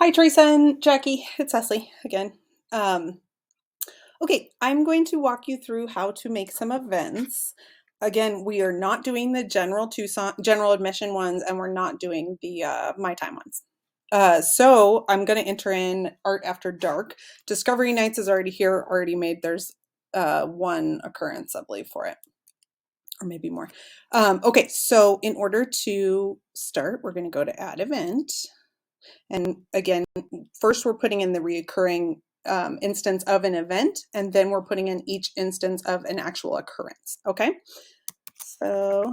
Hi, Teresa and Jackie. It's Cecily again. Um, okay, I'm going to walk you through how to make some events. Again, we are not doing the general admission ones, and we're not doing the My Time ones. So I'm going to enter in Art After Dark. Discovery Nights is already here, already made. There's one occurrence, I believe, for it, or maybe more. Okay, so in order to start, we're going to go to Add Event. And again, first we're putting in the recurring instance of an event, and then we're putting in each instance of an actual occurrence. Okay, so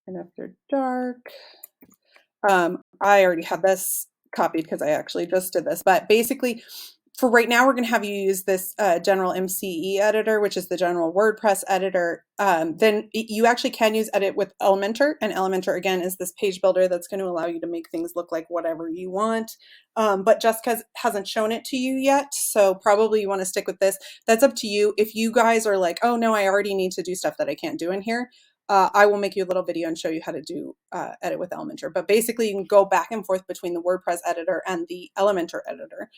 and after dark, I already have this copied because I actually just did this, but basically for right now, we're going to have you use this general MCE editor, which is the general WordPress editor. Then you actually can use Edit with Elementor, and Elementor, again, is this page builder that's going to allow you to make things look like whatever you want. But Jessica hasn't shown it to you yet, so probably you want to stick with this. That's up to you. If you guys are like, oh no, I already need to do stuff that I can't do in here, I will make you a little video and show you how to do Edit with Elementor. But basically, you can go back and forth between the WordPress editor and the Elementor editor.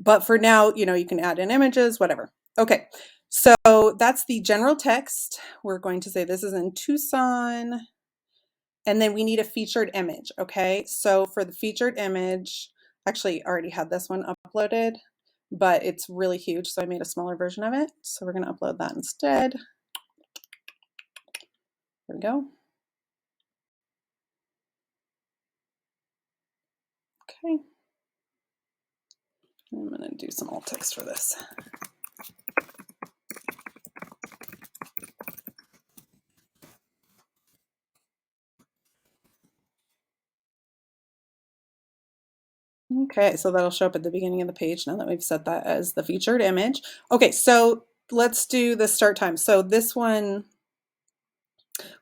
But for now, you can add in images, whatever. Okay, so that's the general text. We're going to say this is in Tucson, and then we need a featured image. Okay, so for the featured image, actually I already had this one uploaded, but it's really huge, so I made a smaller version of it. So we're going to upload that instead. There we go. Okay. I'm going to do some alt text for this. Okay, so that'll show up at the beginning of the page now that we've set that as the featured image. Okay, so let's do the start time. So this one,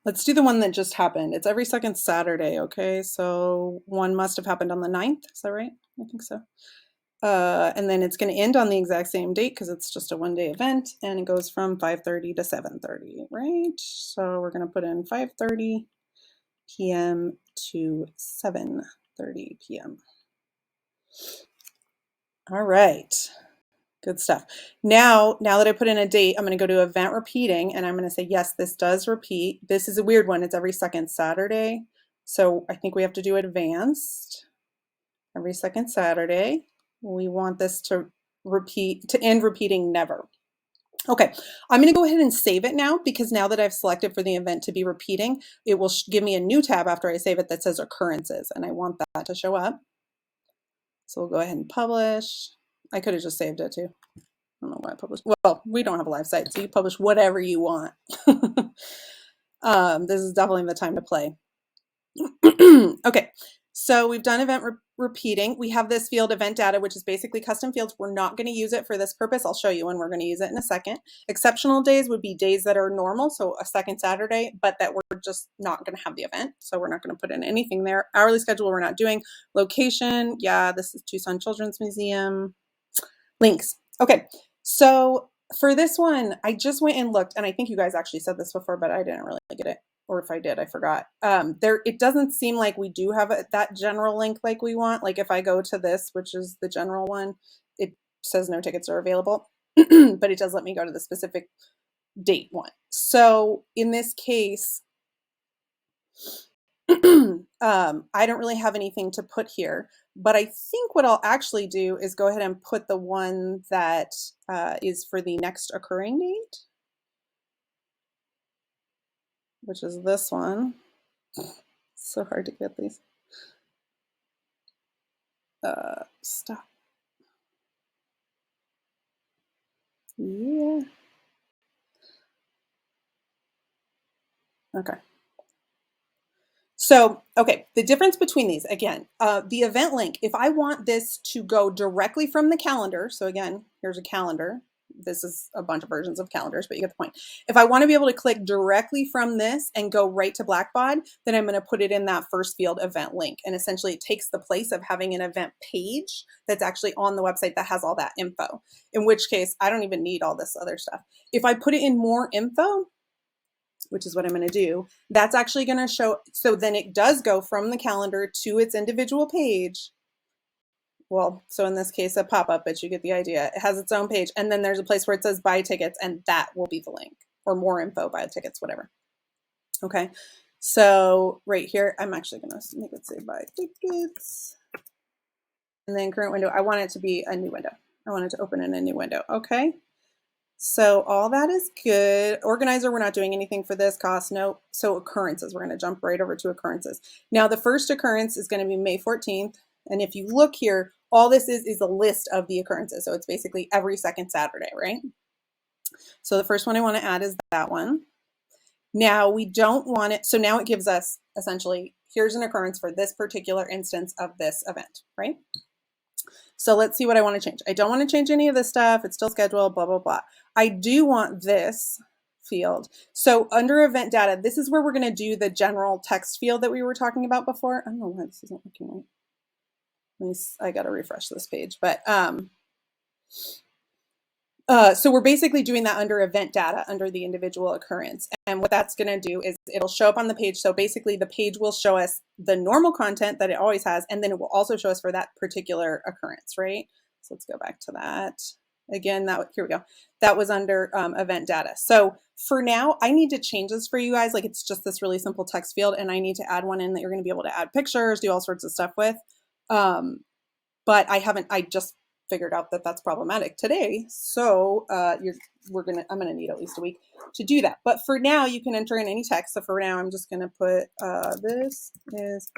let's do the one that just happened. It's every second Saturday, okay? So one must have happened on the 9th, is that right? I think so. And then it's going to end on the exact same date because it's just a one-day event, and it goes from 5:30 to 7:30, right? So we're going to put in 5:30 p.m. to 7:30 p.m. All right. Good stuff. Now that I put in a date, I'm going to go to event repeating, and I'm going to say, yes, this does repeat. This is a weird one. It's every second Saturday. So I think we have to do advanced. Every second Saturday. We want this to end repeating never. Okay, I'm going to go ahead and save it now, because now that I've selected for the event to be repeating, it will give me a new tab after I save it that says occurrences, and I want that to show up. So we'll go ahead and publish. I could have just saved it too. I don't know why I published. Well, we don't have a live site, so you publish whatever you want. This is definitely the time to play. Okay, so we've done event repeating. We have this field event data, which is basically custom fields. We're not going to use it for this purpose. I'll show you when we're going to use it in a second. Exceptional days would be days that are normal, so a second Saturday, but that we're just not going to have the event. So we're not going to put in anything there. Hourly schedule, we're not doing. Location, yeah, this is Tucson Children's Museum. Links. Okay, so for this one, I just went and looked, and I think you guys actually said this before, but I didn't really get it. Or if I did, I forgot. It doesn't seem like we do have that general link like we want. Like if I go to this, which is the general one, it says no tickets are available, but it does let me go to the specific date one. So in this case, I don't really have anything to put here, but I think what I'll actually do is go ahead and put the one that is for the next occurring date, which is this one. So hard to get these. Stop. Yeah. Okay. So, okay, the difference between these, again, the event link, if I want this to go directly from the calendar, so again, here's a calendar. This is a bunch of versions of calendars, but you get the point. If I want to be able to click directly from this and go right to Blackbaud, then I'm going to put it in that first field event link. And essentially it takes the place of having an event page that's actually on the website that has all that info, in which case I don't even need all this other stuff. If I put it in more info, which is what I'm going to do, that's actually going to show. So then it does go from the calendar to its individual page. Well, so in this case, a pop-up, but you get the idea. It has its own page. And then there's a place where it says buy tickets, and that will be the link, or more info, buy tickets, whatever. Okay. So right here, I'm actually going to make it say buy tickets. And then current window, I want it to be a new window. I want it to open in a new window. Okay. So all that is good. Organizer, we're not doing anything for this. Cost, no. So occurrences, we're going to jump right over to occurrences. Now the first occurrence is going to be May 14th. And if you look here, all this is a list of the occurrences. So it's basically every second Saturday, right? So the first one I want to add is that one. Now we don't want it. So now it gives us essentially, here's an occurrence for this particular instance of this event, right? So let's see what I want to change. I don't want to change any of this stuff. It's still scheduled, blah, blah, blah. I do want this field. So under event data, this is where we're going to do the general text field that we were talking about before. I don't know why this isn't looking right. I got to refresh this page, but so we're basically doing that under event data, under the individual occurrence. And what that's going to do is it'll show up on the page. So basically the page will show us the normal content that it always has, and then it will also show us for that particular occurrence, right? So let's go back to that. Again, here we go. That was under event data. So for now, I need to change this for you guys. Like it's just this really simple text field, and I need to add one in that you're going to be able to add pictures, do all sorts of stuff with. But I just figured out that that's problematic today. So I'm gonna need at least a week to do that. But for now, you can enter in any text. So for now, I'm just gonna put this is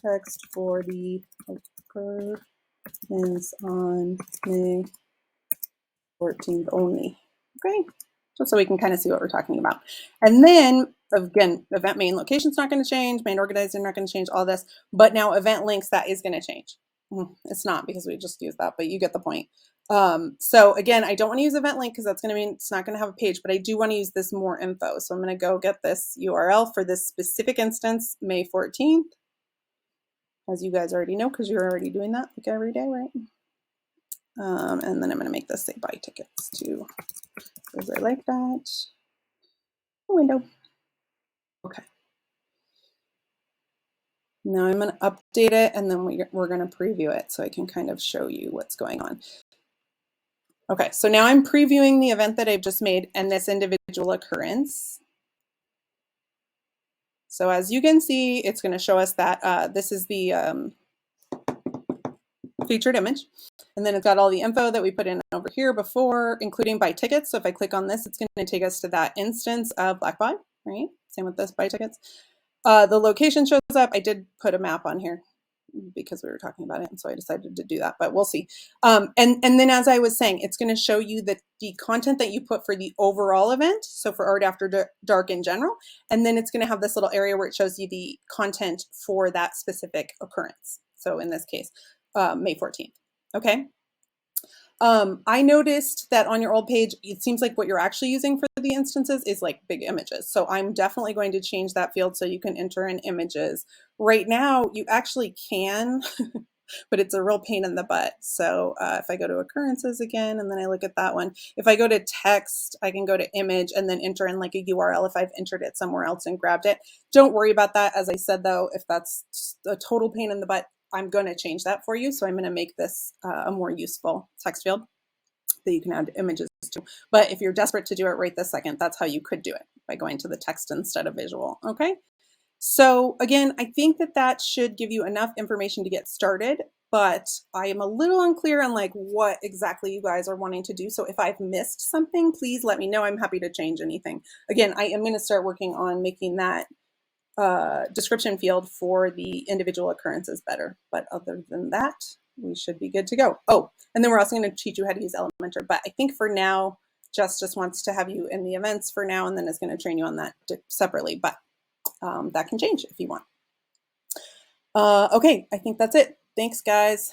text for the occurrence on May 14th only. Okay, just so we can kind of see what we're talking about. And then again, event main location's not going to change, main organizer not going to change, all this. But now event links, that is going to change. It's not because we just used that, but you get the point. So again, I don't want to use event link because that's going to mean it's not going to have a page, but I do want to use this more info. So I'm going to go get this URL for this specific instance, May 14th, as you guys already know, because you're already doing that like every day, right? And then I'm going to make this say buy tickets too, because I like that. Window. Okay. Now I'm going to update it, and then we're going to preview it so I can kind of show you what's going on. Okay, so now I'm previewing the event that I've just made and this individual occurrence. So as you can see, it's going to show us that this is the featured image. And then it's got all the info that we put in over here before, including buy tickets. So if I click on this, it's going to take us to that instance of Black Buy, right? Same with this, buy tickets. The location shows up. I did put a map on here because we were talking about it, and so I decided to do that, but we'll see. And then as I was saying, it's going to show you the content that you put for the overall event, so for Art After Dark in general, and then it's going to have this little area where it shows you the content for that specific occurrence. So in this case, May 14th. Okay. I noticed that on your old page, it seems like what you're actually using for the instances is like big images. So I'm definitely going to change that field so you can enter in images. Right now, you actually can, but it's a real pain in the butt. So if I go to occurrences again, and then I look at that one, if I go to text, I can go to image and then enter in like a URL if I've entered it somewhere else and grabbed it. Don't worry about that. As I said, though, if that's a total pain in the butt, I'm going to change that for you. So I'm going to make this a more useful text field that you can add images to. But if you're desperate to do it right this second, that's how you could do it, by going to the text instead of visual. Okay. So again, I think that should give you enough information to get started, but I am a little unclear on like what exactly you guys are wanting to do. So if I've missed something, please let me know. I'm happy to change anything. Again, I am going to start working on making that description field for the individual occurrences better. But other than that, we should be good to go. Oh, and then we're also going to teach you how to use Elementor. But I think for now, Just wants to have you in the events for now, and then is going to train you on that separately. But that can change if you want. Okay, I think that's it. Thanks, guys.